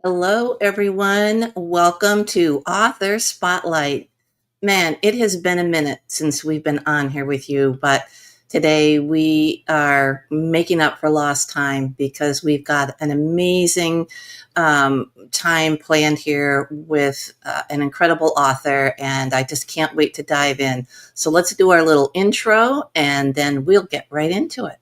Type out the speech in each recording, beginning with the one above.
Hello, everyone. Welcome to Author Spotlight. Man, it has been a minute since we've been on here with you, but today we are making up for lost time because we've got an amazing time planned here with an incredible author, and I just can't wait to dive in. So let's do our little intro, and then we'll get right into it.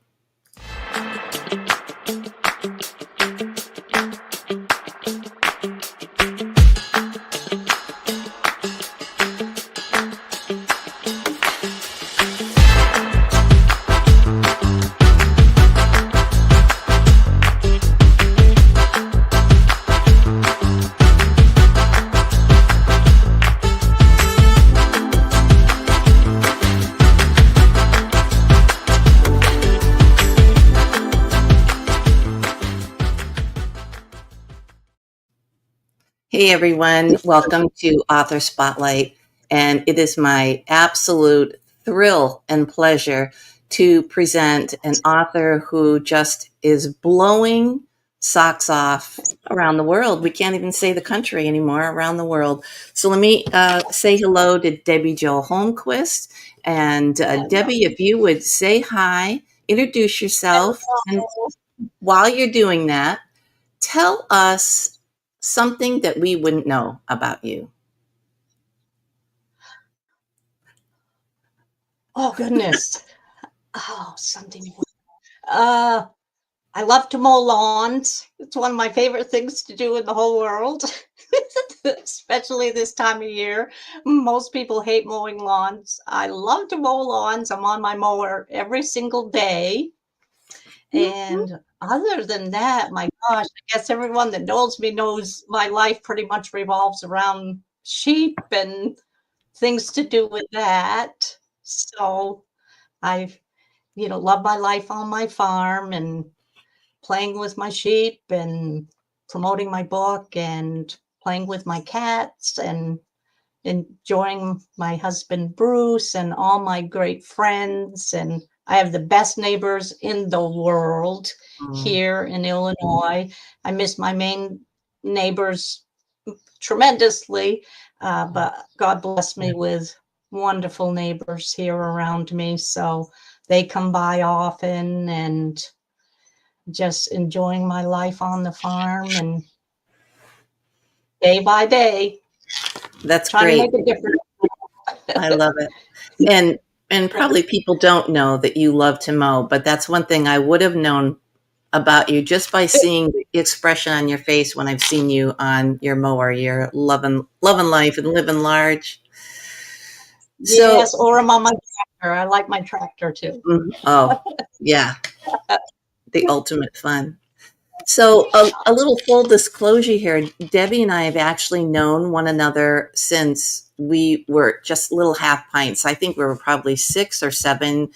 Hey everyone, welcome to Author Spotlight. And it is my absolute thrill and pleasure to present an author who just is blowing socks off around the world. We can't even say the country anymore, around the world. So let me say hello to Debby Jo Holmquist. And Debby, if you would say hi, introduce yourself. And while you're doing that, tell us something that we wouldn't know about you. Oh, goodness. Something. I love to mow lawns. It's one of my favorite things to do in the whole world, especially this time of year. Most people hate mowing lawns. I love to mow lawns. I'm on my mower every single day. And other than that, my gosh, I guess everyone that knows me knows my life pretty much revolves around sheep and things to do with that. So I've, love my life on my farm and playing with my sheep and promoting my book and playing with my cats and enjoying my husband Bruce and all my great friends. And I have the best neighbors in the world here in Illinois. I miss my main neighbors tremendously, but God bless me with wonderful neighbors here around me. So they come by often and just enjoying my life on the farm and day by day. That's trying great. to make a difference. I love it. And probably people don't know that you love to mow, but that's one thing I would have known about you just by seeing the expression on your face when I've seen you on your mower. You're loving life and living large. So, Yes, or I'm on my tractor. I like my tractor too. oh, yeah, the ultimate fun. So, a little full disclosure here. Debby and I have actually known one another since we were just little half pints. I think we were probably 6 or 7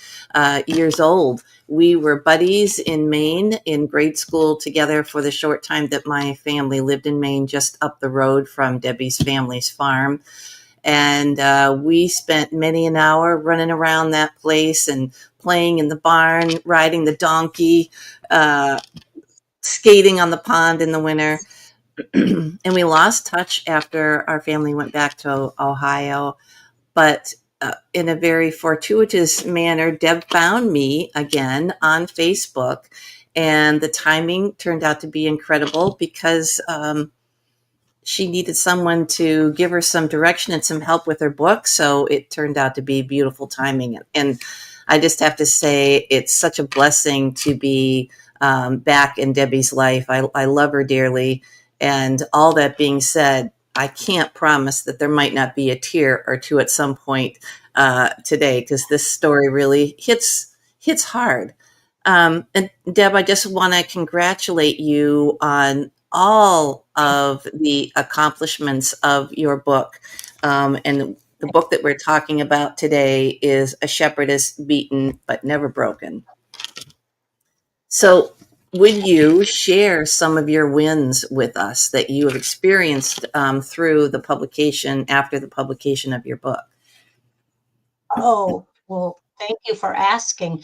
years old. We were buddies in Maine in grade school together for the short time that my family lived in Maine, just up the road from Debby's family's farm. And we spent many an hour running around that place and playing in the barn, riding the donkey, skating on the pond in the winter. And we lost touch after our family went back to Ohio. But in a very fortuitous manner, Deb found me again on Facebook. And the timing turned out to be incredible because she needed someone to give her some direction and some help with her book. So it turned out to be beautiful timing. And I just have to say, it's such a blessing to be back in Debby's life. I love her dearly. And all that being said, I can't promise that there might not be a tear or two at some point today, because this story really hits hard. And Deb, I just want to congratulate you on all of the accomplishments of your book. And the book that we're talking about today is A Shepherdess Beaten but Never Broken. So would you share some of your wins with us that you have experienced through the publication, after the publication of your book? Oh, well, thank you for asking.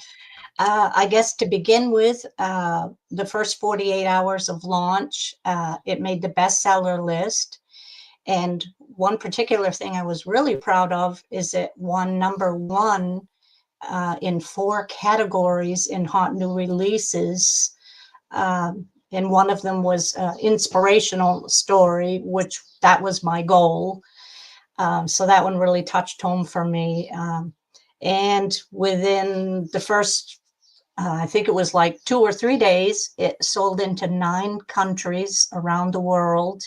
I guess to begin with, the first 48 hours of launch, it made the bestseller list. And one particular thing I was really proud of is it won #1 in 4 categories in hot new releases. And one of them was inspirational story, which that was my goal. So that one really touched home for me. And within the first, I think it was like 2 or 3 days, it sold into 9 countries around the world.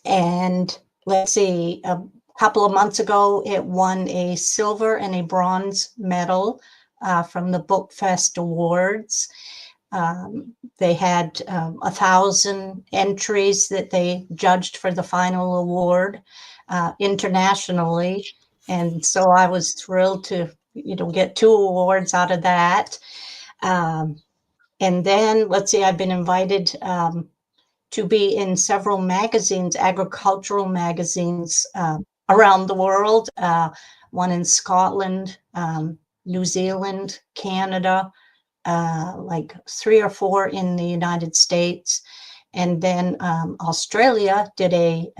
And let's see, a couple of months ago, it won a silver and a bronze medal from the Book Fest Awards. They had 1,000 entries that they judged for the final award internationally. And so I was thrilled to, get 2 awards out of that. And then, let's see, I've been invited to be in several magazines, agricultural magazines around the world, one in Scotland, New Zealand, Canada, like 3 or 4 in the United States. And then Australia did a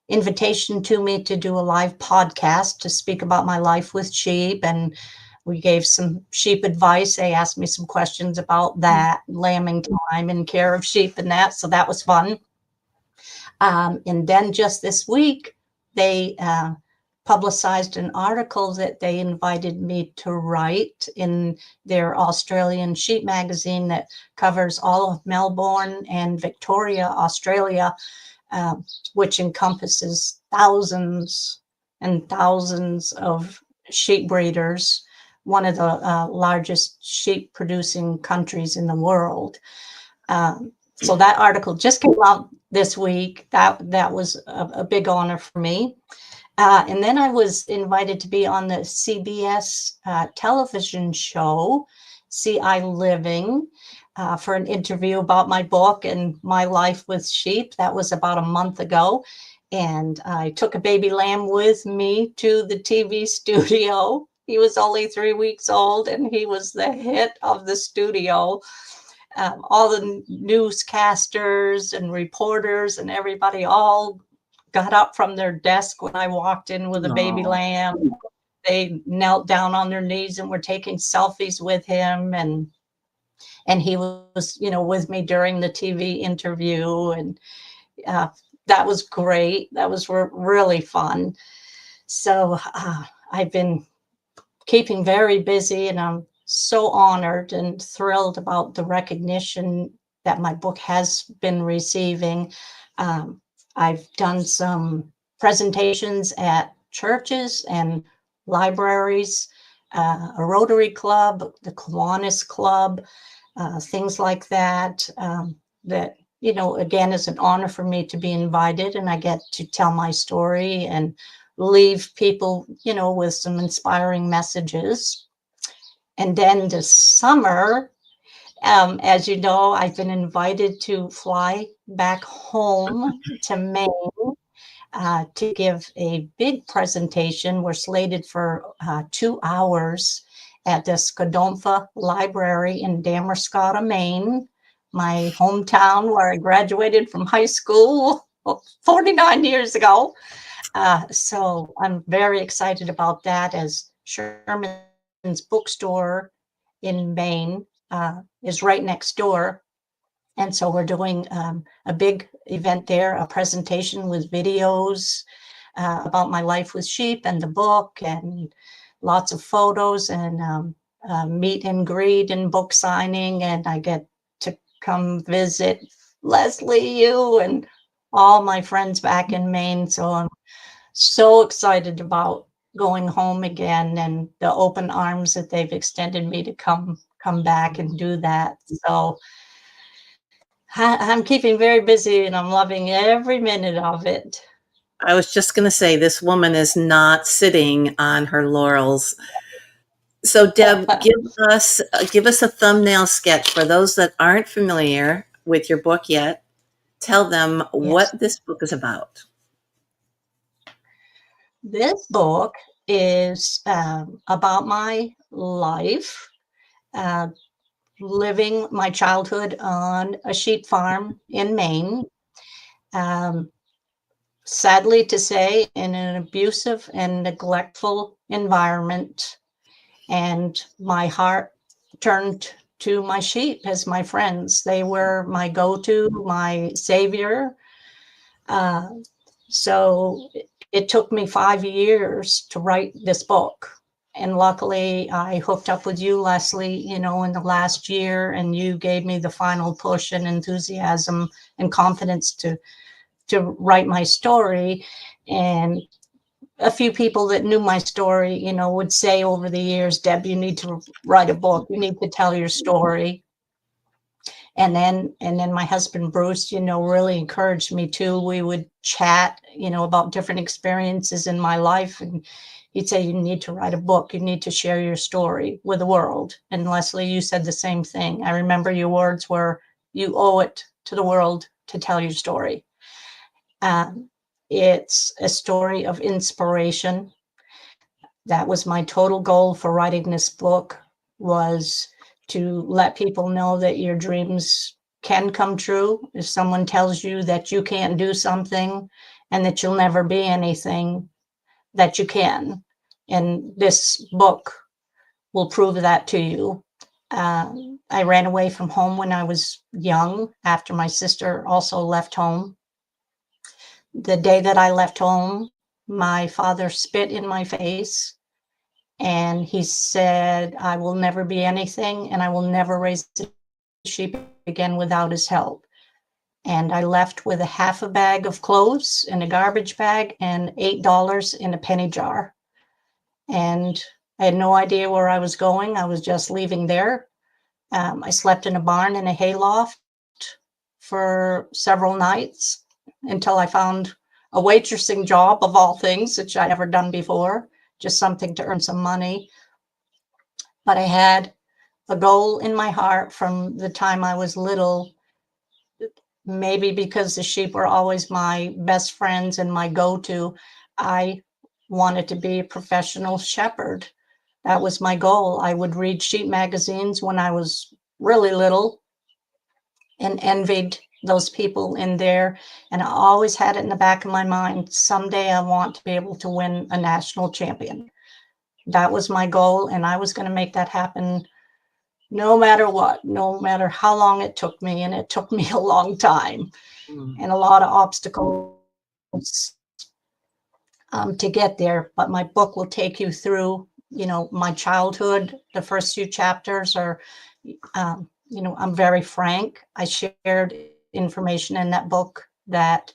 invitation to me to do a live podcast to speak about my life with sheep. And we gave some sheep advice. They asked me some questions about that, lambing time and care of sheep and that. So that was fun. And then just this week, they publicized an article that they invited me to write in their Australian sheep magazine that covers all of Melbourne and Victoria, Australia, which encompasses thousands and thousands of sheep breeders, one of the largest sheep producing countries in the world. So that article just came out this week. That was a big honor for me. And then I was invited to be on the CBS television show, CI Living, for an interview about my book and my life with sheep. That was about a month ago. And I took a baby lamb with me to the TV studio. He was only 3 weeks old, and he was the hit of the studio. All the newscasters and reporters and everybody all got up from their desk when I walked in with a baby lamb. They knelt down on their knees and were taking selfies with him. And he was, with me during the TV interview. And that was great. That was really fun. So I've been keeping very busy, and I'm so honored and thrilled about the recognition that my book has been receiving. I've done some presentations at churches and libraries, a Rotary Club, the Kiwanis Club, things like that, that, again, is an honor for me to be invited, and I get to tell my story and leave people, with some inspiring messages. And then this summer, as you know, I've been invited to fly back home to Maine to give a big presentation. We're slated for 2 hours at the Scodontha Library in Damerscott, Maine, my hometown where I graduated from high school 49 years ago. So I'm very excited about that, as Sherman's bookstore in Maine is right next door. And so we're doing a big event there, a presentation with videos about my life with sheep and the book, and lots of photos, and meet and greet and book signing. And I get to come visit Leslie, you, and all my friends back in Maine. So I'm so excited about going home again, and the open arms that they've extended me to come back and do that. So I'm keeping very busy, and I'm loving every minute of it. I was just going to say, this woman is not sitting on her laurels. So Deb, give us a thumbnail sketch for those that aren't familiar with your book yet. Tell them what this book is about. This book is about my life, living my childhood on a sheep farm in Maine. Um, Sadly to say, in an abusive and neglectful environment. And my heart turned to my sheep as my friends. They were my go-to, my savior. Uh, so it took me 5 years to write this book. And luckily, I hooked up with you, Leslie, in the last year, and you gave me the final push and enthusiasm and confidence to write my story. And a few people that knew my story, would say over the years, Deb, you need to write a book. You need to tell your story. And then my husband, Bruce, really encouraged me too. We would chat, about different experiences in my life. And he'd say, you need to write a book. You need to share your story with the world. And Leslie, you said the same thing. I remember your words were, you owe it to the world to tell your story. It's a story of inspiration. That was my total goal for writing this book, was to let people know that your dreams can come true. If someone tells you that you can't do something and that you'll never be anything, that you can. And this book will prove that to you. I ran away from home when I was young, after my sister also left home. The day that I left home, my father spit in my face. And he said, I will never be anything, and I will never raise a sheep again without his help. And I left with a half a bag of clothes in a garbage bag and $8 in a penny jar. And I had no idea where I was going. I was just leaving there. I slept in a barn in a hayloft for several nights until I found a waitressing job, of all things, which I'd never done before. Just something to earn some money. But I had a goal in my heart from the time I was little, maybe because the sheep were always my best friends and my go-to. I wanted to be a professional shepherd. That was my goal. I would read sheep magazines when I was really little and envied those people in there. And I always had it in the back of my mind, someday I want to be able to win a national champion. That was my goal, and I was going to make that happen no matter what, no matter how long it took me. And it took me a long time and a lot of obstacles to get there. But my book will take you through, my childhood. The first few chapters are, I'm very frank. I shared information in that book that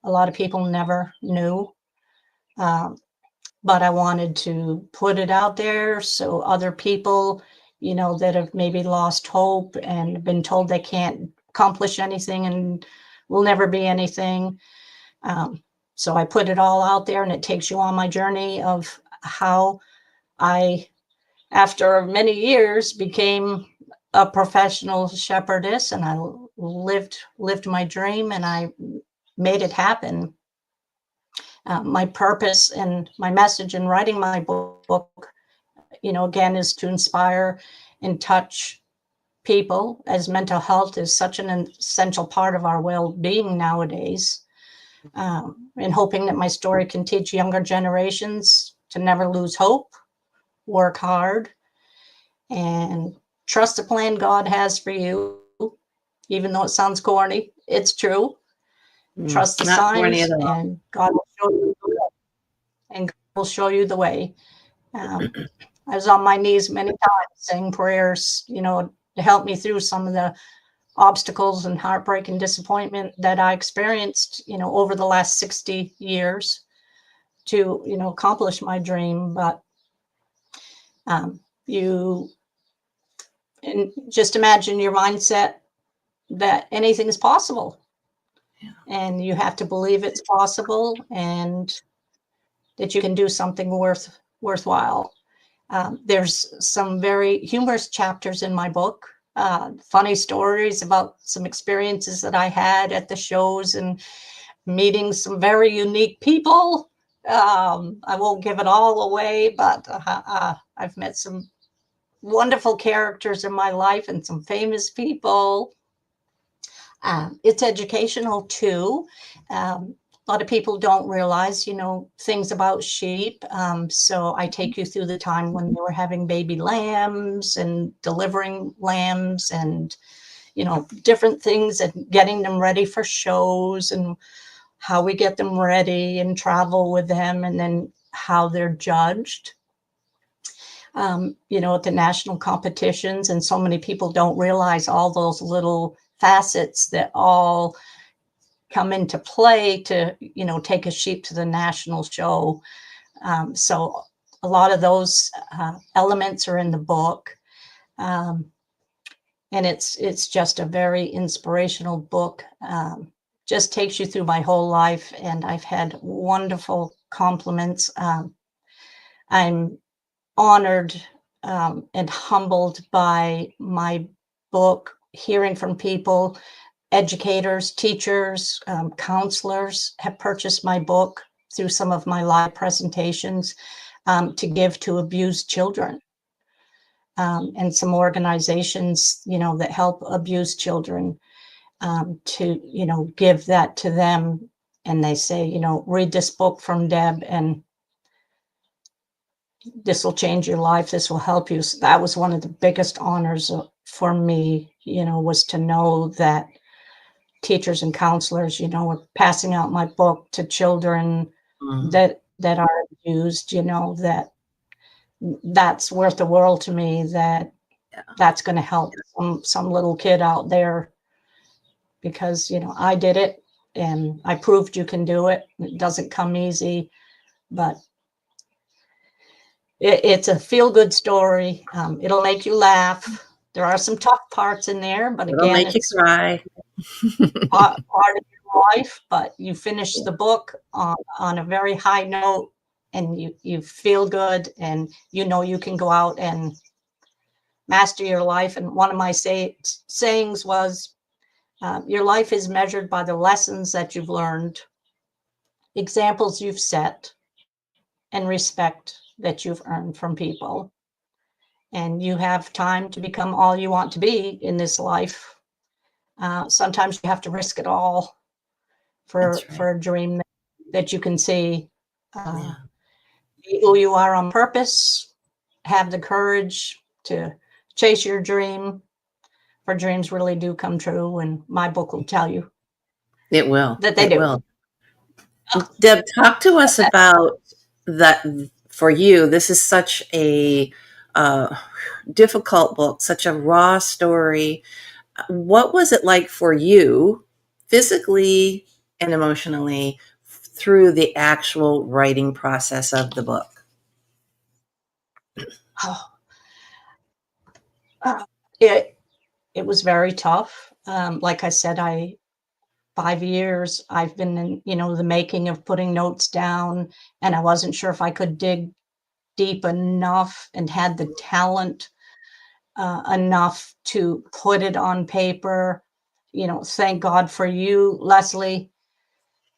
a lot of people never knew. But I wanted to put it out there so other people, that have maybe lost hope and been told they can't accomplish anything and will never be anything. So I put it all out there, and it takes you on my journey of how I, after many years, became a professional shepherdess, and I lived my dream, and I made it happen. My purpose and my message in writing my book, again, is to inspire and touch people, as mental health is such an essential part of our well-being nowadays. And hoping that my story can teach younger generations to never lose hope, work hard, and trust the plan God has for you. Even though it sounds corny, it's true. Trust the signs, and God will show you the way. And God will show you the way. I was on my knees many times saying prayers, to help me through some of the obstacles and heartbreak and disappointment that I experienced, over the last 60 years to, accomplish my dream. But you and just imagine your mindset that anything is possible. Yeah. And you have to believe it's possible and that you can do something worthwhile. There's some very humorous chapters in my book, funny stories about some experiences that I had at the shows and meeting some very unique people I won't give it all away, but I've met some wonderful characters in my life and some famous people. It's educational too. A lot of people don't realize, things about sheep. So I take you through the time when they were having baby lambs and delivering lambs and, different things and getting them ready for shows and how we get them ready and travel with them and then how they're judged. At the national competitions, and so many people don't realize all those little facets that all come into play to, take a sheep to the national show. So a lot of those elements are in the book. And it's just a very inspirational book. Just takes you through my whole life, and I've had wonderful compliments. I'm honored and humbled by my book, hearing from people, educators, teachers, counselors have purchased my book through some of my live presentations to give to abused children. And some organizations, that help abused children to, give that to them. And they say, read this book from Deb and this will change your life. This will help you. So that was one of the biggest honors for me, was to know that teachers and counselors, were passing out my book to children that are abused, that's worth the world to me, that's going to help some little kid out there, because, I did it and I proved you can do it. It doesn't come easy, but it's a feel-good story. It'll make you laugh. There are some tough parts in there, but It'll again, make you it's cry. part of your life. But you finish the book on a very high note, and you feel good, and you can go out and master your life. And one of my sayings was, your life is measured by the lessons that you've learned, examples you've set, and respect that you've earned from people. And you have time to become all you want to be in this life. Sometimes you have to risk it all for a dream that you can see. Be who you are on purpose. Have the courage to chase your dream, for dreams really do come true. And my book will tell you It will. that they do. Will. Deb, talk to us about that. For you, this is such a difficult book, such a raw story. What was it like for you, physically and emotionally, through the actual writing process of the book? It was very tough. Like I said, 5 years I've been in, the making of putting notes down, and I wasn't sure if I could dig deep enough and had the talent enough to put it on paper. Thank God for you, Leslie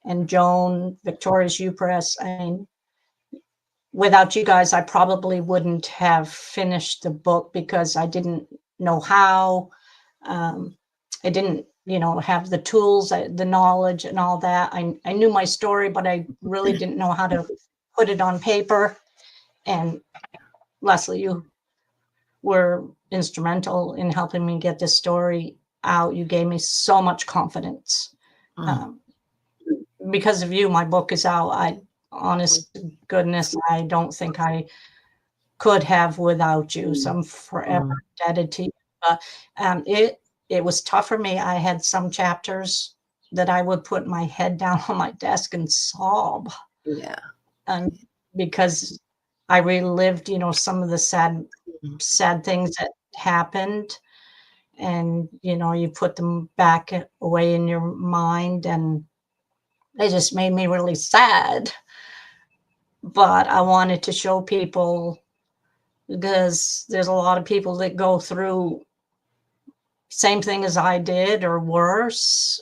and Joan, Victoria's U Press. I mean, without you guys, I probably wouldn't have finished the book, because I didn't know how. I didn't, have the tools, the knowledge and all that. I knew my story, but I really didn't know how to put it on paper. And Leslie, you were instrumental in helping me get this story out. You gave me so much confidence. Because of you, my book is out. Honest to goodness, I don't think I could have without you. So I'm forever indebted to you. But it was tough for me. I had some chapters that I would put my head down on my desk and sob. Yeah. Because I relived, some of the sad things that happened. And, you put them back away in your mind, and they just made me really sad. But I wanted to show people, because there's a lot of people that go through same thing as I did or worse,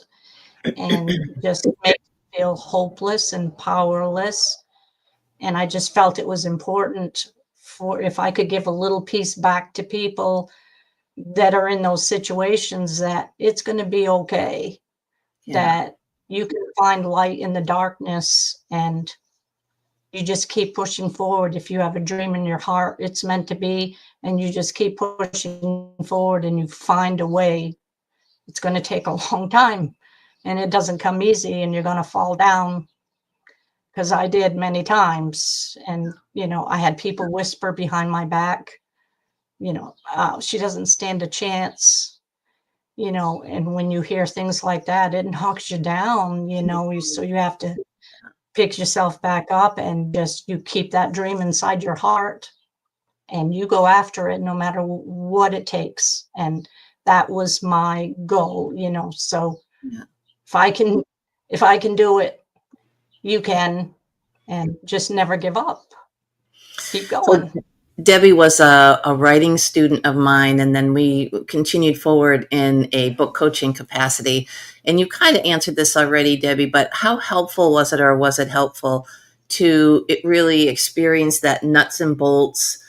and just make you feel hopeless and powerless. And I just felt it was important for if I could give a little piece back to people that are in those situations, that it's going to be okay, Yeah. that you can find light in the darkness, and you just keep pushing forward. If you have a dream in your heart, it's meant to be, and you just keep pushing forward and you find a way. It's going to take a long time, and it doesn't come easy, and you're going to fall down, because I did many times. And, I had people whisper behind my back, she doesn't stand a chance, and when you hear things like that, it knocks you down, so you have to pick yourself back up, and just you keep that dream inside your heart, and you go after it no matter what it takes. And that was my goal, so Yeah. if I can do it, you can. And just never give up, keep So going. Debbie was a writing student of mine, and then we continued forward in a book coaching capacity. And you kind of answered this already, Debbie, but how helpful was it, or was it helpful to it really experience that nuts and bolts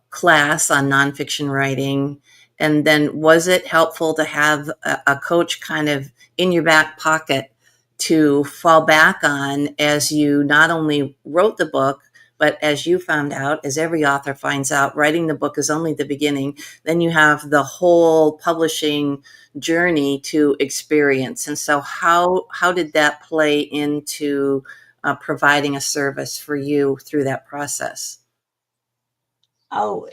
class on nonfiction writing? And then was it helpful to have a coach kind of in your back pocket to fall back on as you not only wrote the book, but as you found out, as every author finds out, writing the book is only the beginning. Then you have the whole publishing journey to experience. And so how did that play into providing a service for you through that process? Oh,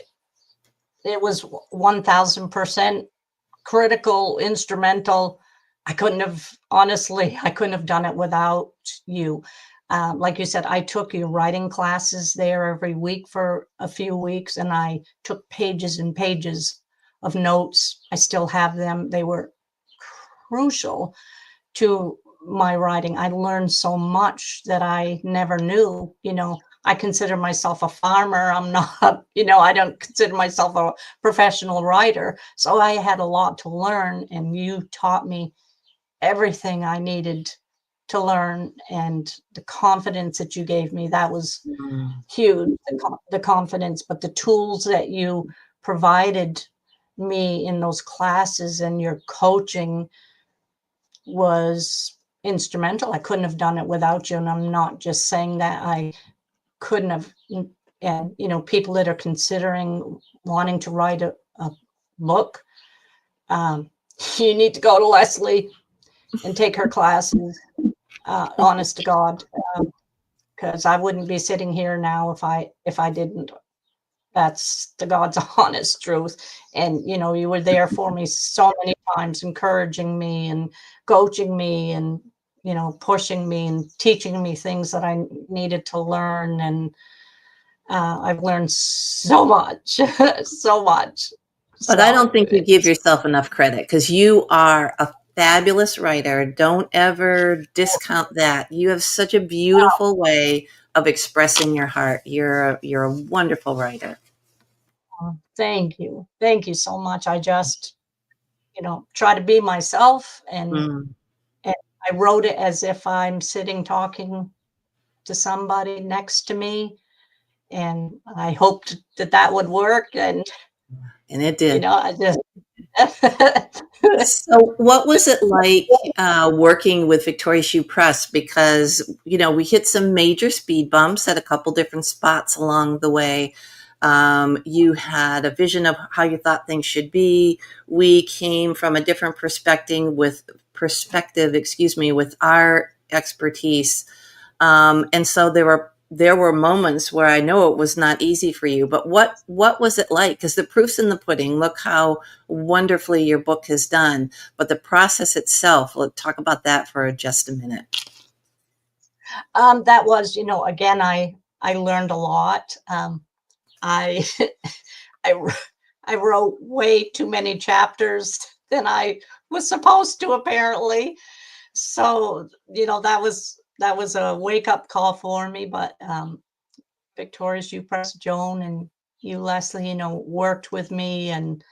it was 1000% critical, instrumental. I couldn't have done it without you. Like you said, I took your writing classes there every week for a few weeks, and I took pages and pages of notes. I still have them. They were crucial to my writing. I learned so much that I never knew. I consider myself a farmer. I'm not, I don't consider myself a professional writer. So I had a lot to learn, and you taught me everything I needed to learn. And the confidence that you gave me, that was Mm. huge, the confidence. But the tools that you provided me in those classes and your coaching was instrumental. I couldn't have done it without you. And I'm not just saying that. I couldn't have. And, people that are considering wanting to write a book, you need to go to Leslie and take her classes, honest to God, because I wouldn't be sitting here now if I didn't. That's the God's honest truth. And, you were there for me so many times, encouraging me and coaching me and, pushing me and teaching me things that I needed to learn. And I've learned so much, so much. But I don't So think you give it's, yourself enough credit, because you are a fabulous writer. Don't ever discount that. You have such a beautiful way of expressing your heart. You're a wonderful writer. thank you. Thank you so much. I just, try to be myself, Mm. and I wrote it as if I'm sitting talking to somebody next to me, and I hoped that that would work. And And it did. I just So, what was it like working with Victoria Shoe Press? Because we hit some major speed bumps at a couple different spots along the way. You had a vision of how you thought things should be. We came from a different perspective, excuse me, with our expertise. And so there were moments where I know it was not easy for you, but what was it like? Because the proof's in the pudding. Look how wonderfully your book has done, but the process itself. Let's talk about that for just a minute. that was, again, I learned a lot. I I I wrote way too many chapters than I was supposed to, apparently. So, that was a wake up call for me. But Victoria's You Press, Joan, and you, Leslie, worked with me. And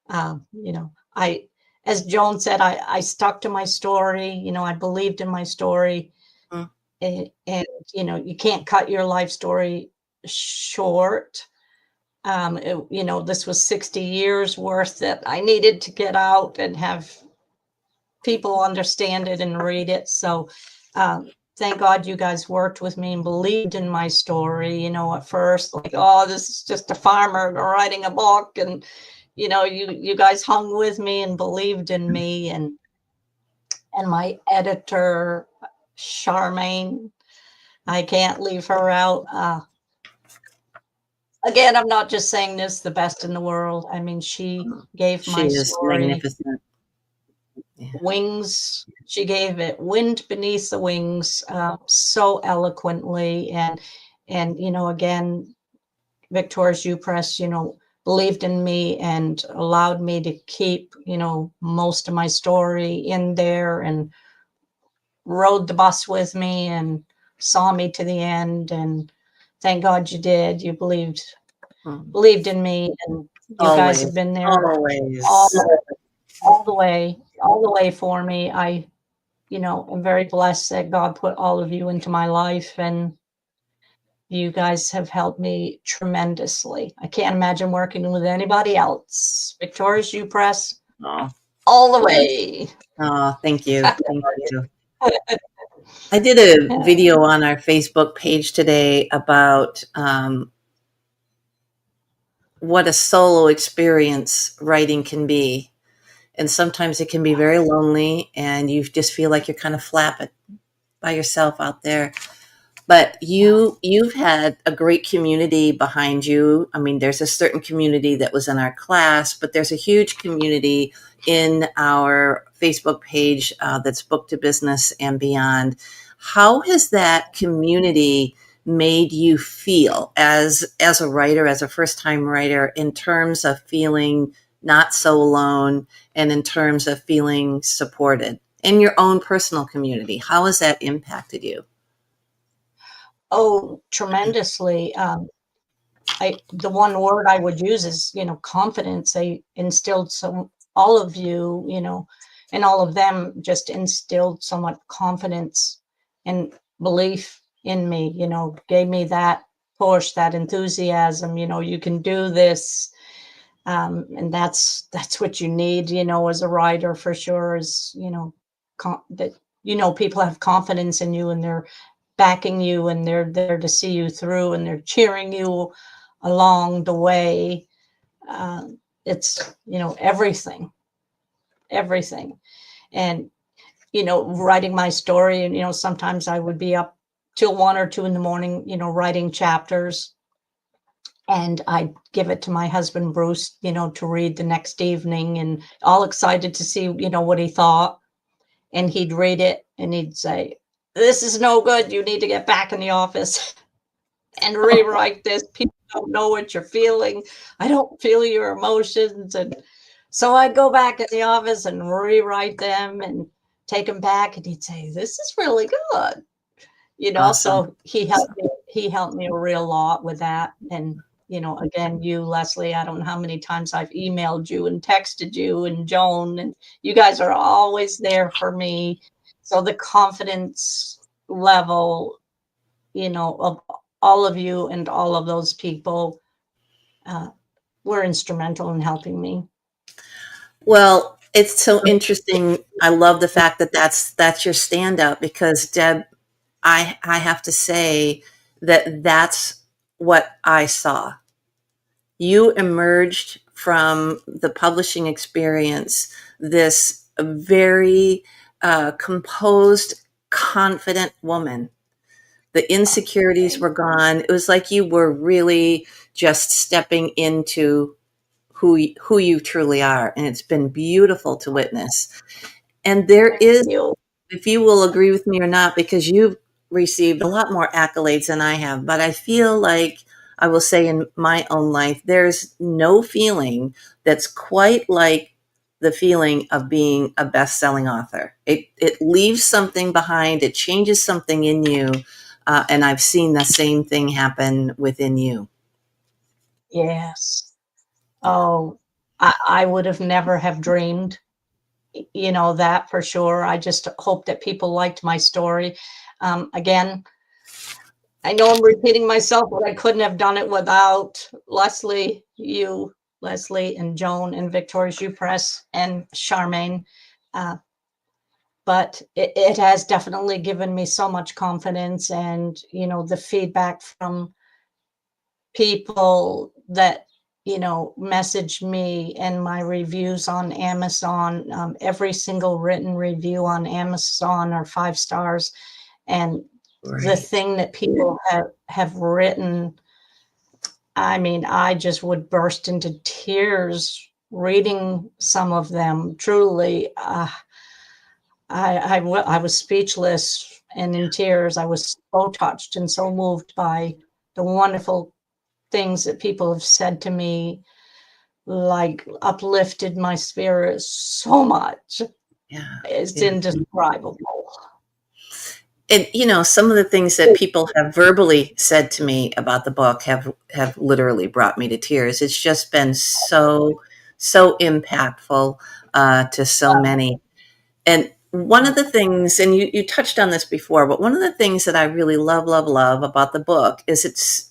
I, as Joan said, I stuck to my story. I believed in my story, Mm. and you can't cut your life story short. This was 60 years worth that I needed to get out and have people understand it and read it. So thank God you guys worked with me and believed in my story. At first, like, oh, this is just a farmer writing a book, and you guys hung with me and believed in me, and my editor, Charmaine, I can't leave her out. Again, I'm not just saying this, the best in the world. I mean, she gave She my is story magnificent. Yeah. wings. She gave it wind beneath the wings, so eloquently. And again, Victoria's U Press, believed in me and allowed me to keep, most of my story in there, and rode the bus with me and saw me to the end. And thank God you did. You believed in me, and you guys Always, have been there all, always. all the way for me. I am very blessed that God put all of you into my life, and you guys have helped me tremendously. I can't imagine working with anybody else. Victoria's U Press, Oh, all the way. oh, thank you. Thank you. I did a video on our Facebook page today about what a solo experience writing can be. And sometimes it can be very lonely and you just feel like you're kind of flapping by yourself out there. But you've had a great community behind you. I mean, there's a certain community that was in our class, but there's a huge community in our Facebook page that's Book to Business and Beyond. How has that community made you feel as a writer, as a first-time writer, in terms of feeling not so alone and in terms of feeling supported in your own personal community? How has that impacted you? Oh, tremendously. The one word I would use is, confidence. They instilled all of you, and all of them just instilled so much confidence and belief in me, gave me that push, that enthusiasm, you can do this. And that's what you need, as a writer, for sure, is, that, people have confidence in you, and they're backing you, and they're there to see you through, and they're cheering you along the way. It's, everything. And, writing my story, and, sometimes I would be up till 1 or 2 in the morning, writing chapters. And I'd give it to my husband, Bruce, to read the next evening, and all excited to see, what he thought. And he'd read it and he'd say, "This is no good. You need to get back in the office and rewrite this. People don't know what you're feeling. I don't feel your emotions." And so I'd go back in the office and rewrite them and take them back. And he'd say, "This is really good." Awesome. So he helped me a real lot with that. And, again, you, Leslie, I don't know how many times I've emailed you and texted you, and Joan, and you guys are always there for me. So the confidence level, of all of you and all of those people were instrumental in helping me. Well, it's so interesting. I love the fact that that's your standout, because Deb, I have to say that that's what I saw. You emerged from the publishing experience, this very composed, confident woman. The insecurities were gone. It was like you were really just stepping into who you truly are, and it's been beautiful to witness. And there is, Thank you. if you will agree with me or not, because you've received a lot more accolades than I have, but I feel like, I will say, in my own life, there's no feeling that's quite like the feeling of being a best-selling author. It leaves something behind. It changes something in you. And I've seen the same thing happen within you. Yes. Oh, I would have never have dreamed, that for sure. I just hope that people liked my story. Again, I know I'm repeating myself, but I couldn't have done it without Leslie, you, Leslie, and Joan, and Victoria's U Press, and Charmaine. But it has definitely given me so much confidence, and the feedback from people that message me, and my reviews on Amazon. Every single written review on Amazon are 5 stars, and the Right. thing that people have written, I mean, I just would burst into tears reading some of them. Truly, I was speechless and in tears. I was so touched and so moved by the wonderful things that people have said to me, like uplifted my spirit so much. Yeah. It's Yeah. indescribable. And some of the things that people have verbally said to me about the book have literally brought me to tears. It's just been so impactful to so many. And one of the things, and you touched on this before, but one of the things that I really love about the book is it's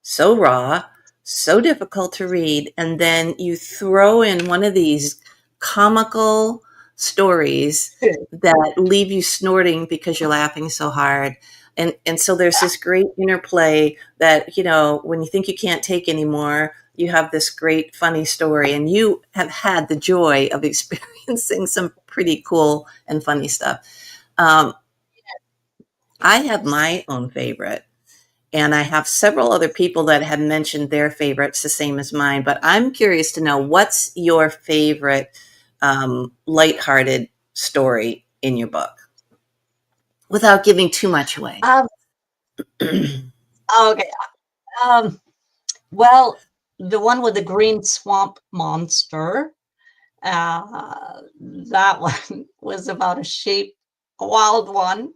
so raw, so difficult to read, and then you throw in one of these comical stories that leave you snorting because you're laughing so hard. And so there's this great interplay that, when you think you can't take anymore, you have this great funny story, and you have had the joy of experiencing some pretty cool and funny stuff. Um, I have my own favorite, and I have several other people that have mentioned their favorites, the same as mine. But I'm curious to know, what's your favorite lighthearted story in your book, without giving too much away? Um, okay. Um, well, the one with the green swamp monster, that one was about a sheep, a wild one,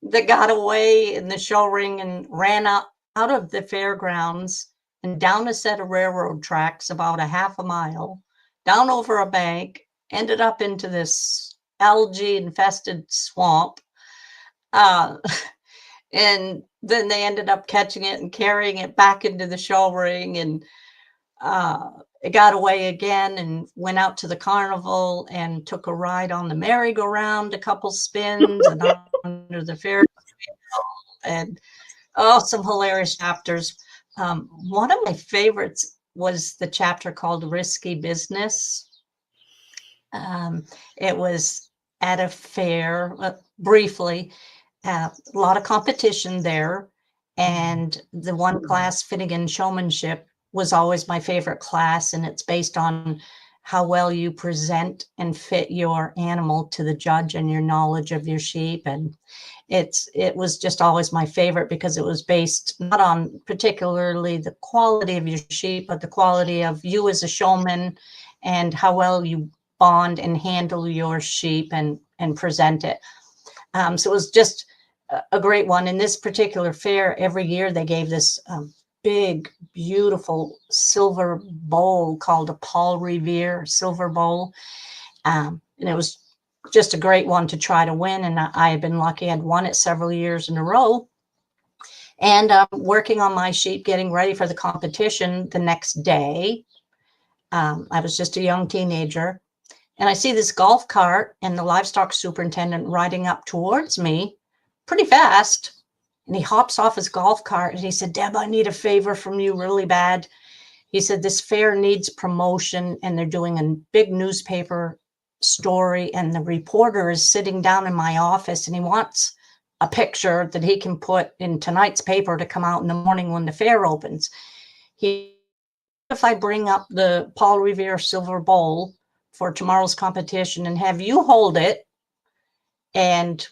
that got away in the show ring and ran out of the fairgrounds and down a set of railroad tracks about a half a mile, down over a bank, ended up into this algae infested swamp. Uh, and then they ended up catching it and carrying it back into the show ring, and it got away again and went out to the carnival and took a ride on the merry-go-round, a couple spins, and under the Ferris wheel, and some hilarious chapters. One of my favorites was the chapter called Risky Business. It was at a fair, briefly, a lot of competition there. And the one class, Finnegan Showmanship, was always my favorite class. And it's based on how well you present and fit your animal to the judge and your knowledge of your sheep. And it was just always my favorite because it was based not on particularly the quality of your sheep, but the quality of you as a showman and how well you bond and handle your sheep and present it. So it was just a great one. In this particular fair, every year they gave this big, beautiful silver bowl called a Paul Revere silver bowl. And it was just a great one to try to win. And I had been lucky. I'd won it several years in a row. And working on my sheep, getting ready for the competition the next day. I was just a young teenager. And I see this golf cart and the livestock superintendent riding up towards me pretty fast. And he hops off his golf cart and he said, "Deb, I need a favor from you really bad." He said, "This fair needs promotion and they're doing a big newspaper story. And the reporter is sitting down in my office and he wants a picture that he can put in tonight's paper to come out in the morning when the fair opens. If I bring up the Paul Revere silver bowl for tomorrow's competition and have you hold it and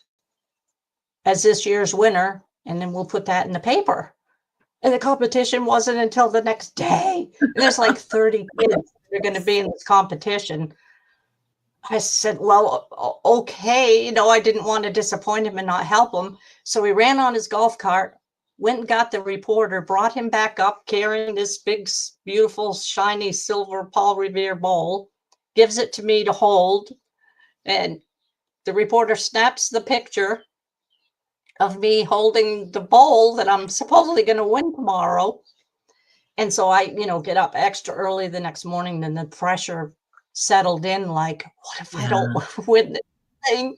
as this year's winner, and then we'll put that in the paper." And the competition wasn't until the next day. And there's like 30 kids that are going to be in this competition. I said, "Well, okay." I didn't want to disappoint him and not help him. So he ran on his golf cart, went and got the reporter, brought him back up carrying this big, beautiful, shiny silver Paul Revere bowl, gives it to me to hold. And the reporter snaps the picture of me holding the bowl that I'm supposedly going to win tomorrow. And so I, get up extra early the next morning, and the pressure settled in like, what if I don't Yeah. win this thing?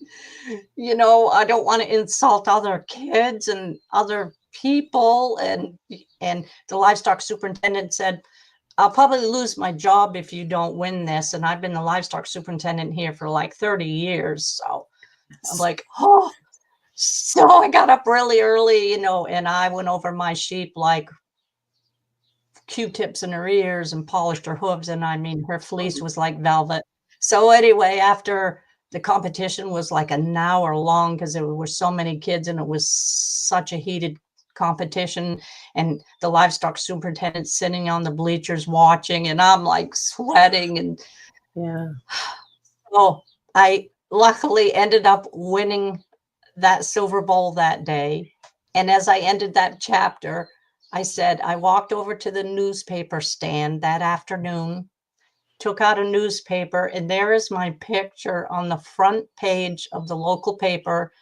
I don't want to insult other kids and other people. And the livestock superintendent said, I'll probably lose my job if you don't win this. And I've been the livestock superintendent here for like 30 years. So I'm like, oh, so I got up really early, and I went over my sheep like Q-tips in her ears and polished her hooves. And I mean, her fleece was like velvet. So anyway, after the competition was like an hour long because there were so many kids and it was such a heated competition, and the livestock superintendent sitting on the bleachers watching, and I'm like sweating. And Yeah. oh, I luckily ended up winning that silver bowl that day. And as I ended that chapter, I said, I walked over to the newspaper stand that afternoon, took out a newspaper, and there is my picture on the front page of the local paper.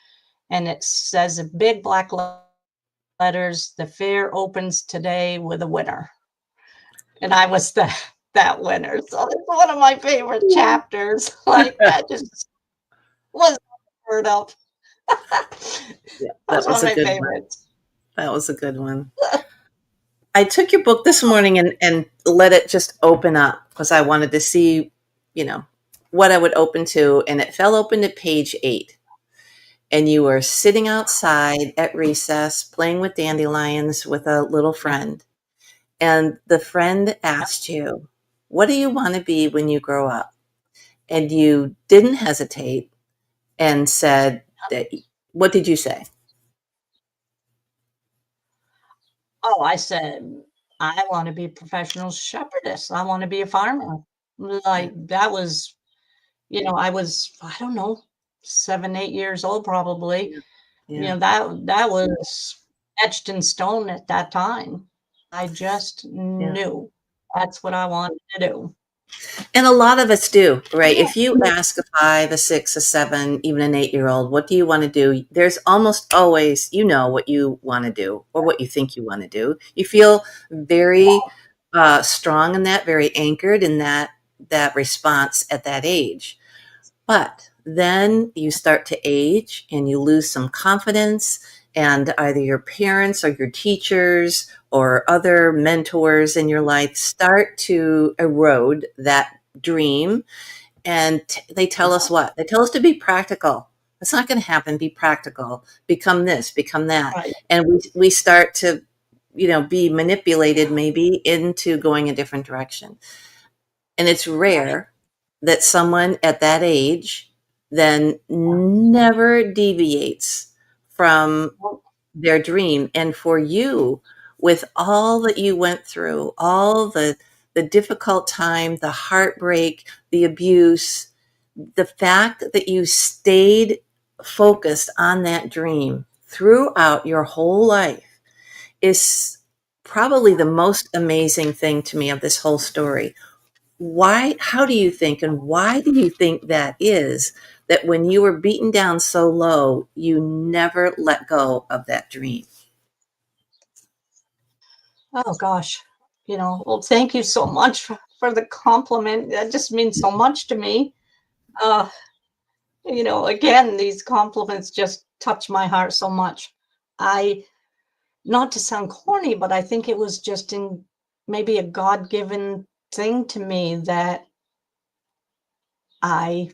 And it says in big black letters, the fair opens today with a winner. And I was that winner. So it's one of my favorite chapters. Like that just was heard of. Yeah, That was that one was of a my good one. favorites. That was a good one. I took your book this morning and let it just open up because I wanted to see, what I would open to. And it fell open to page 8. And you were sitting outside at recess playing with dandelions with a little friend. And the friend asked you, what do you want to be when you grow up? And you didn't hesitate and said that, what did you say? Oh, I said, I want to be a professional shepherdess. I want to be a farmer. Yeah, Like that was, I don't know, 7, 8 years old probably. yeah, yeah, That was etched in stone at that time. I just yeah. knew that's what I wanted to do. And a lot of us do, right? Yeah. If you ask a 5, a 6, a 7, even an 8-year-old, what do you want to do? There's almost always, what you want to do or what you think you want to do. You feel very strong in that, very anchored in that response at that age. But then you start to age and you lose some confidence, and either your parents or your teachers or other mentors in your life start to erode that dream. And they tell us what? They tell us to be practical. It's not going to happen. Be practical. Become this, become that. Right. And we start to, be manipulated maybe into going a different direction. And it's Right. rare that someone at that age then never deviates from Well, their dream. And for you, with all that you went through, all the difficult time, the heartbreak, the abuse, the fact that you stayed focused on that dream throughout your whole life is probably the most amazing thing to me of this whole story. How do you think, and why do you think that is, that when you were beaten down so low, you never let go of that dream? oh gosh. Well, thank you so much for the compliment. That just means so much to me. Uh, again, these compliments just touch my heart so much. I, not to sound corny, but I think it was just in maybe a God-given thing to me that I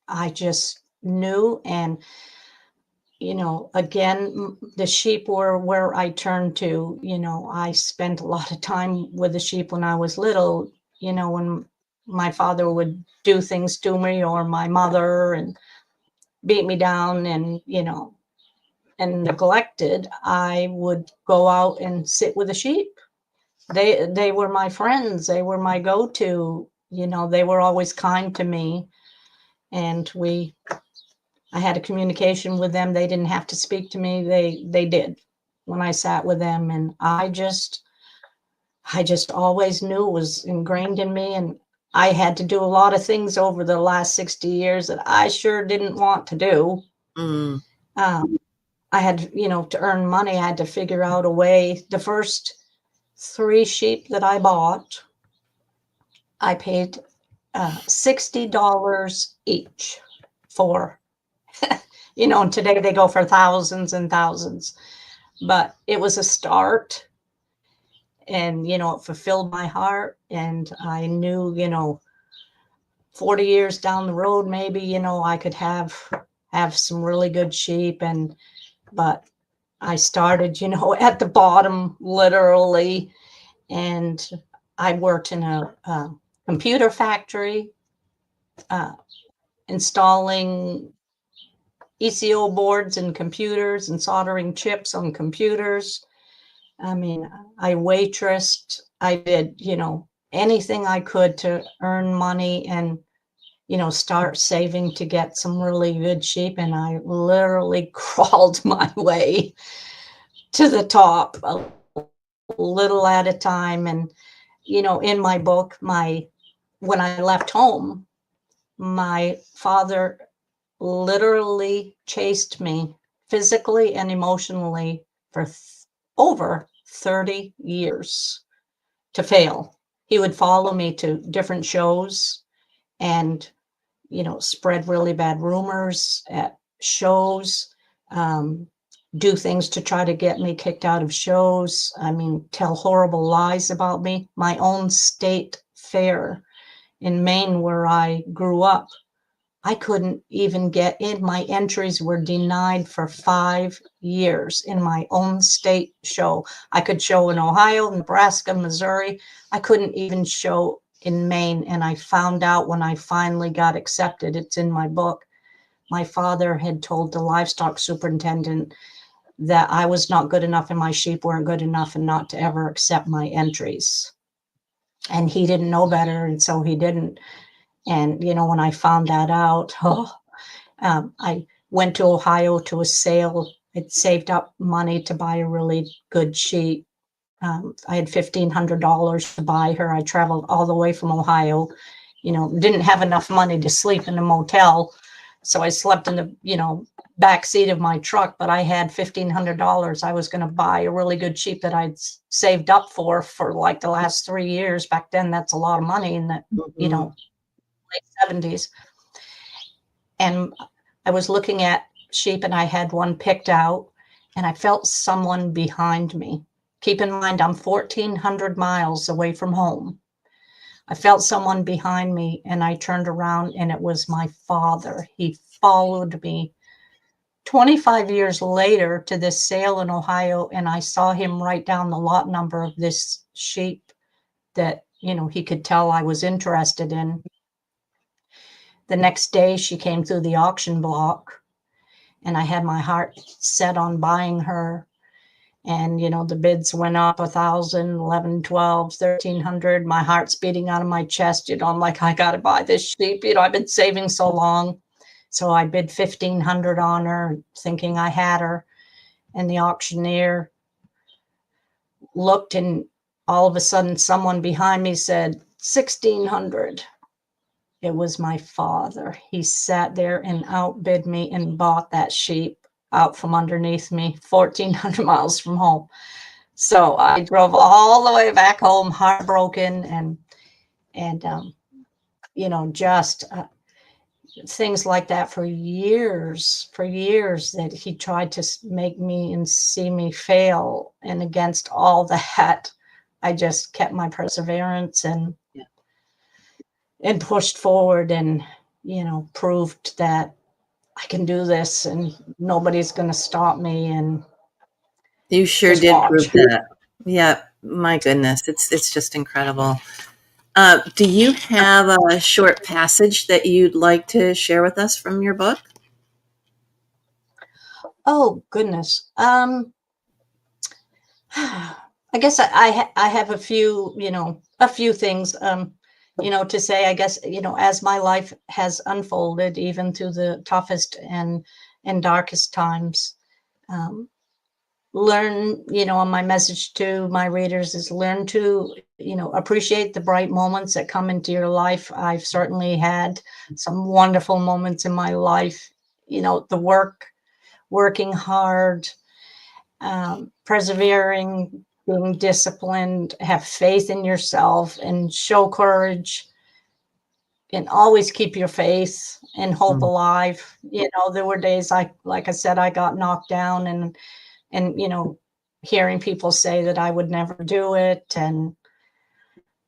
I just knew. And again, the sheep were where I turned to. I spent a lot of time with the sheep when I was little, when my father would do things to me, or my mother, and beat me down, and neglected, I would go out and sit with the sheep. They were my friends. They were my go-to. They were always kind to me, and I had a communication with them. They didn't have to speak to me. They did when I sat with them, and I just always knew it was ingrained in me. And I had to do a lot of things over the last 60 years that I sure didn't want to do. Mm, Um, I had, to earn money, I had to figure out a way. The first 3 sheep that I bought, I paid $60 each for. And today they go for thousands and thousands. But it was a start, and it fulfilled my heart. And I knew, 40 years down the road, maybe, I could have some really good sheep. But I started, at the bottom, literally. And I worked in a computer factory, installing ECO boards and computers and soldering chips on computers. I mean, I waitressed. I did, anything I could to earn money and, start saving to get some really good sheep. And I literally crawled my way to the top, a little at a time. And, in my book, when I left home, my father literally chased me physically and emotionally for over 30 years to fail. He would follow me to different shows and, spread really bad rumors at shows, do things to try to get me kicked out of shows. I mean, tell horrible lies about me. My own state fair in Maine, where I grew up, I couldn't even get in. My entries were denied for 5 years in my own state show. I could show in Ohio, Nebraska, Missouri. I couldn't even show in Maine. And I found out when I finally got accepted, it's in my book. My father had told the livestock superintendent that I was not good enough and my sheep weren't good enough and not to ever accept my entries. And he didn't know better, and so he didn't. And, when I found that out, I went to Ohio to a sale. I'd saved up money to buy a really good sheep. I had $1,500 to buy her. I traveled all the way from Ohio, didn't have enough money to sleep in a motel. So I slept in the, back seat of my truck, but I had $1,500. I was going to buy a really good sheep that I'd saved up for like the last 3 years. Back then, that's a lot of money in that, late 70s. And I was looking at sheep and I had one picked out and I felt someone behind me. Keep in mind, I'm 1,400 miles away from home. I felt someone behind me and I turned around and it was my father. He followed me 25 years later to this sale in Ohio, and I saw him write down the lot number of this sheep that, he could tell I was interested in. The next day she came through the auction block and I had my heart set on buying her. And, the bids went up 1,000, 11, 12, 1,300. My heart's beating out of my chest. I'm like, I got to buy this sheep. I've been saving so long. So I bid 1,500 on her, thinking I had her. And the auctioneer looked, and all of a sudden someone behind me said, 1,600. It was my father. He sat there and outbid me and bought that sheep out from underneath me, 1,400 miles from home. So I drove all the way back home, heartbroken, and just things like that for years, that he tried to make me and see me fail. And against all that, I just kept my perseverance and pushed forward and, proved that I can do this and nobody's going to stop me. And you sure did prove that. Yeah, my goodness, it's just incredible. Do you have a short passage that you'd like to share with us from your book? Oh goodness. I guess I have a few things to say. I guess as my life has unfolded, even through the toughest and darkest times, learn, my message to my readers is learn to, appreciate the bright moments that come into your life. I've certainly had some wonderful moments in my life. The work working hard, persevering, being disciplined, have faith in yourself, and show courage, and always keep your faith and hope Mm. alive. There were days, like I said, I got knocked down, and hearing people say that I would never do it, and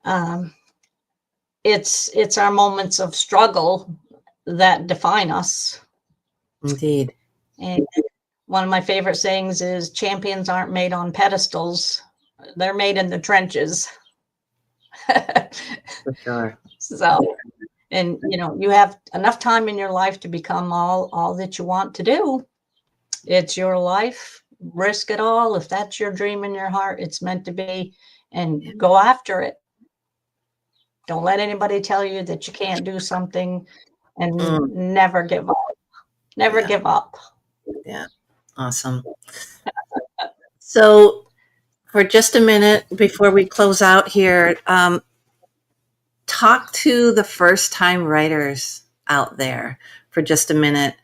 um, it's our moments of struggle that define us. Indeed. And one of my favorite sayings is, champions aren't made on pedestals, they're made in the trenches. For sure. So, and you have enough time in your life to become all that you want to do. It's your life. Risk it all. If that's your dream in your heart, it's meant to be, and go after it. Don't let anybody tell you that you can't do something, and never give up. Never Yeah. give up. Yeah. Awesome. So, for just a minute before we close out here, talk to the first time writers out there for just a minute.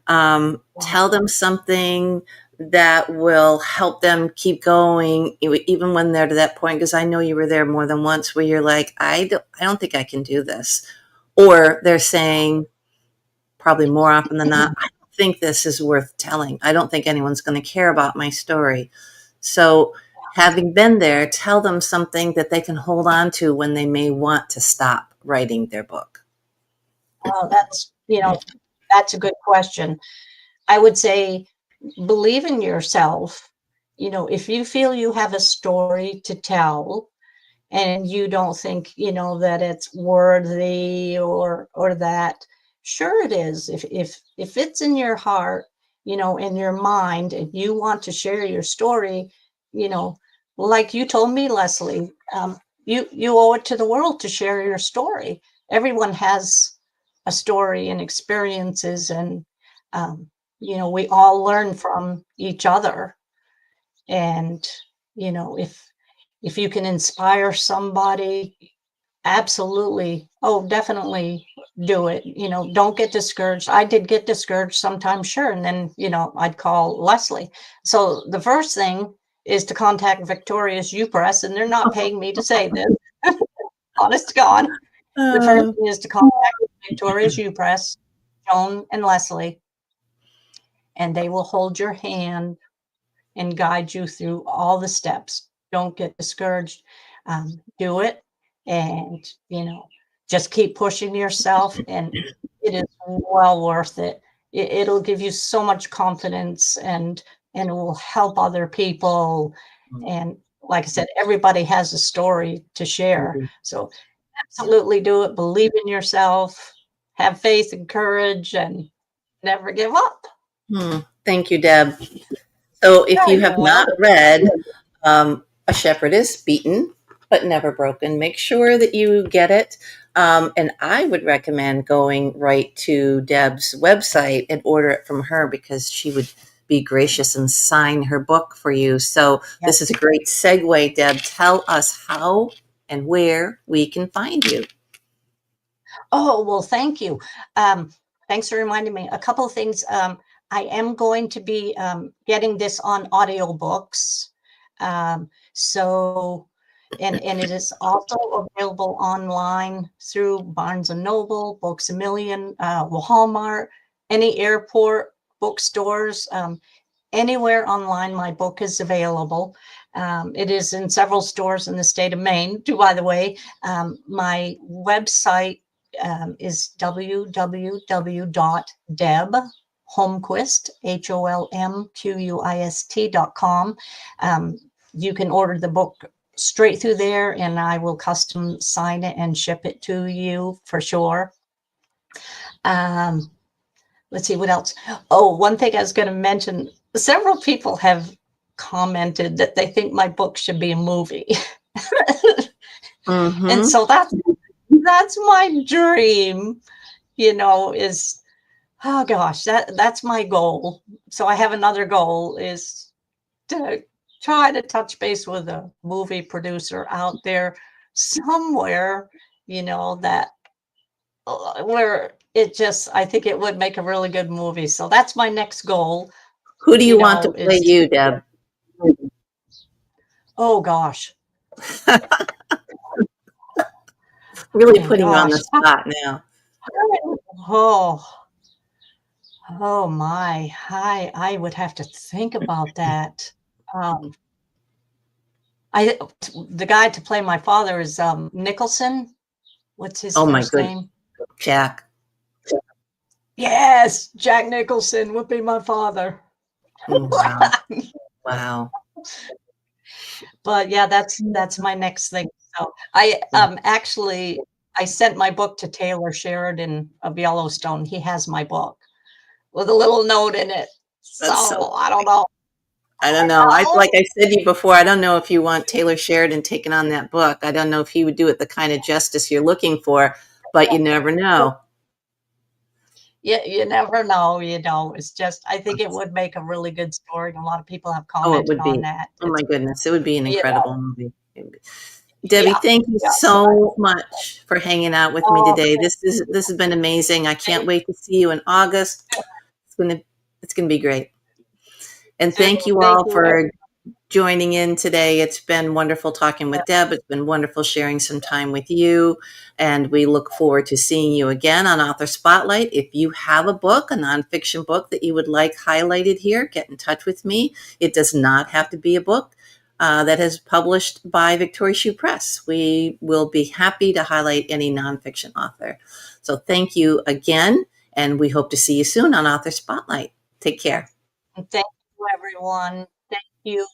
Tell them something that will help them keep going, even when they're to that point. Because I know you were there more than once where you're like, I don't think I can do this. Or they're saying, probably more often than not, I don't think this is worth telling. I don't think anyone's going to care about my story. So, having been there, tell them something that they can hold on to when they may want to stop writing their book. Oh, that's a good question. I would say, believe in yourself. If you feel you have a story to tell, and you don't think that it's worthy, or that, sure it is. If it's in your heart, in your mind, and you want to share your story, like you told me, Leslie, you owe it to the world to share your story. Everyone has a story and experiences, and we all learn from each other. And if you can inspire somebody, absolutely. Oh, definitely do it. Don't get discouraged. I did get discouraged sometimes, sure. And then, I'd call Leslie. So the first thing is to contact Victoria's U-Press, and they're not paying me to say this. Honest to God. The first thing is to contact Victoria's U-Press, Joan and Leslie, and they will hold your hand and guide you through all the steps. Don't get discouraged. Do it, and just keep pushing yourself, and it is well worth it. It'll give you so much confidence, and it will help other people. And like I said, everybody has a story to share. So absolutely do it. Believe in yourself. Have faith and courage, and never give up. Thank you, Deb. So, if you have Well, not read A Shepherdess, Beaten but Never Broken, make sure that you get it. And I would recommend going right to Deb's website and order it from her, because she would be gracious and sign her book for you. So, this is a great segue, Deb. Tell us how and where we can find you. Oh, well, thank you. Thanks for reminding me. A couple of things. I am going to be getting this on audiobooks. So, and it is also available online through Barnes and Noble, Books a Million, Walmart, any airport bookstores, anywhere online my book is available. It is in several stores in the state of Maine, too, by the way. My website is www.debholmquist, HOLMQUIST.com. You can order the book straight through there, and I will custom sign it and ship it to you for sure. Let's see what else. Oh, one thing I was going to mention, several people have commented that they think my book should be a movie. And so that's my dream, is, oh gosh, that's my goal. So I have another goal, is to try to touch base with a movie producer out there somewhere, that where it just, I think it would make a really good movie. So that's my next goal. Who do you want to play you, Deb? Oh gosh. Really Oh putting you on the gosh. spot now. Oh, oh my. I would have to think about that. Um, I the guy to play my father is Nicholson. What's his Oh my first good, name? Jack. Yes, Jack Nicholson would be my father. Oh, wow. Wow. But yeah, that's my next thing. So I actually I sent my book to Taylor Sheridan of Yellowstone. He has my book with a little note in it. That's so So I don't know. I don't know. Like I said to you before, I don't know if you want Taylor Sheridan taking on that book. I don't know if he would do it the kind of justice you're looking for, but you never know. You never know, you know. It's just I think it would make a really good story, and a lot of people have Oh, it commented would on be. that. Oh my It's goodness, it would be an you know, incredible movie. Debbie, yeah, thank you yeah. So so much for hanging out with me oh, today. This has been amazing. I can't wait to see you in August. It's gonna be great. And thank you thank all you. for joining in today. It's been wonderful talking with Deb. It's been wonderful sharing some time with you. And we look forward to seeing you again on Author Spotlight. If you have a book, a nonfiction book that you would like highlighted here, get in touch with me. It does not have to be a book that is published by Victoria Shoe Press. We will be happy to highlight any nonfiction author. So thank you again. And we hope to see you soon on Author Spotlight. Take care. Thank you, everyone. Thank you.